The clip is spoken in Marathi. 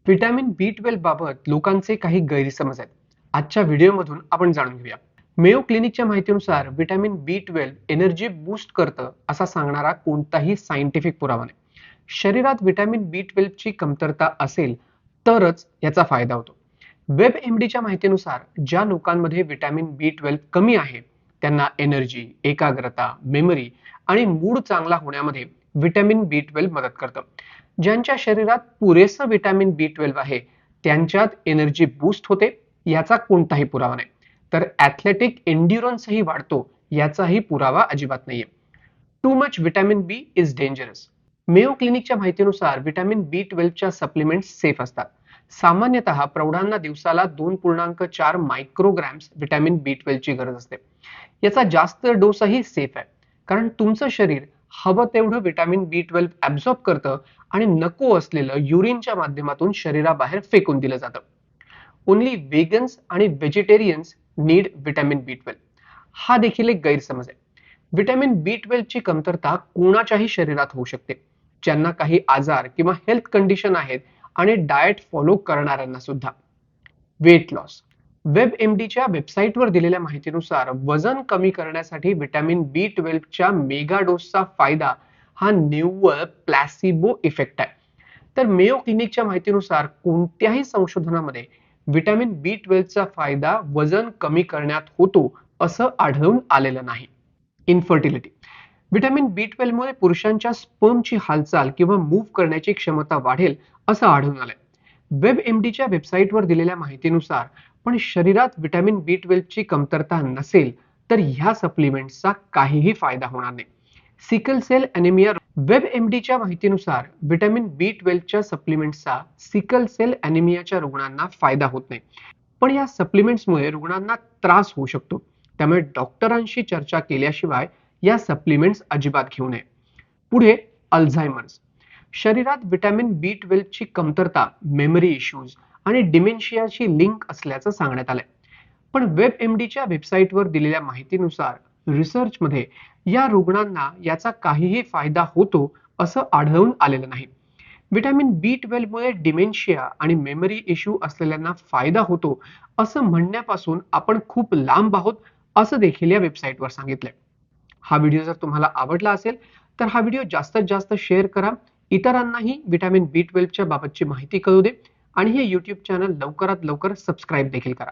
व्हिटॅमिन B12 बाबत लोकांचे काही गैरसमज आहेत. आजच्या व्हिडिओमधून आपण जाणून घेऊया. मेयो क्लिनिकच्या माहितीनुसार व्हिटॅमिन B12 एनर्जी बूस्ट करतं असा सांगणारा कोणताही सायंटिफिक पुरावा नाही. शरीरात व्हिटॅमिन B12 ची कमतरता असेल तरच याचा फायदा होतो. WebMDच्या माहितीनुसार ज्या लोकांमध्ये व्हिटॅमिन B12 कमी आहे त्यांना एनर्जी, एकाग्रता, मेमरी आणि मूड चांगला होण्यामध्ये व्हिटॅमिन B12 मदत करतं. ज्यांच्या शरीरात पुरेसं व्हिटॅमिन B12 आहे त्यांच्यात एनर्जी बूस्ट होते याचा कोणताही पुरावा नाही. तर ॲथलेटिक एन्ड्युरन्सही वाढतो याचाही पुरावा अजिबात नाहीये. Too much vitamin B is dangerous. Mayo क्लिनिकच्या माहितीनुसार व्हिटॅमिन B12 च्या सप्लिमेंट्स सेफ असतात. सामान्यतः प्रौढांना दिवसाला 2.4 मायक्रोग्रॅम्स व्हिटॅमिन B12 ची गरज असते. याचा जास्त डोसही सेफ आहे, कारण तुमचं शरीर हवं तेवढं व्हिटॅमिन B12 ऍब्सॉर्ब करतं आणि नको असलेलं युरिनच्या माध्यमातून शरीराबाहेर फेकून दिलं जातं. ओन्ली वेगन्स आणि व्हेजिटेरियन्स नीड व्हिटॅमिन B12. हा देखील एक गैरसमज आहे. व्हिटॅमिन B12 ची कमतरता कोणाच्याही शरीरात होऊ शकते. ज्यांना काही आजार किंवा हेल्थ कंडिशन आहेत आणि डाएट फॉलो करणाऱ्यांना सुद्धा. Weight loss. WebMDच्या वेबसाईटवर दिलेल्या माहितीनुसार वजन कमी करण्यासाठी व्हिटॅमिन B12 च्या मेगा डोसचा फायदा हा निव्वळ प्लॅसिबो इफेक्ट आहे. तर मेयो क्लिनिकच्या माहितीनुसार कोणत्याही संशोधनामध्ये व्हिटॅमिन B12 चा फायदा वजन कमी करण्यात होतो असं आढळून आलेलं नाही. इन्फर्टिलिटी. व्हिटॅमिन B12 मुळे पुरुषांच्या स्पर्मची हालचाल किंवा मूव्ह करण्याची क्षमता वाढेल असं आढळून आलंय. WebMDच्या वेबसाईटवर दिलेल्या माहितीनुसार पण शरीरात व्हिटॅमिन B12 ची कमतरता नसेल तर ह्या सप्लिमेंट्सचा काहीही फायदा होणार नाही. Sickle sale anaemia. WebMDच्या माहितीनुसार व्हिटॅमिन B12 च्या सप्लिमेंट्सचा सिकल सेल ॲनिमियाच्या रुग्णांना फायदा होत नाही. पण या सप्लिमेंट्समुळे रुग्णांना त्रास होऊ शकतो. त्यामुळे डॉक्टरांशी चर्चा केल्याशिवाय या सप्लिमेंट्स अजिबात घेऊ नये. पुढे अल्झायमर्स. शरीरात व्हिटॅमिन B12 ची कमतरता मेमरी इश्यूज आणि डिमेन्शियाची लिंक असल्याचं सांगण्यात आलंय. पण WebMDच्या वेबसाईटवर दिलेल्या माहितीनुसार रिसर्चमध्ये या रुग्णांना याचा काहीही फायदा होतो असं आढळून आलेलं नाही. व्हिटॅमिन B12 मुळे डिमेन्शिया आणि मेमरी इश्यू असलेल्यांना फायदा होतो असं म्हणण्यापासून आपण खूप लांब आहोत असं देखील या वेबसाईटवर सांगितलंय. हा व्हिडिओ जर तुम्हाला आवडला असेल तर हा व्हिडिओ जास्तीत जास्त शेअर करा. इतरांनाही व्हिटॅमिन B12 च्या बाबतची माहिती कळू दे आणि हे YouTube चॅनल लवकरात लवकर सबस्क्राईब देखील करा.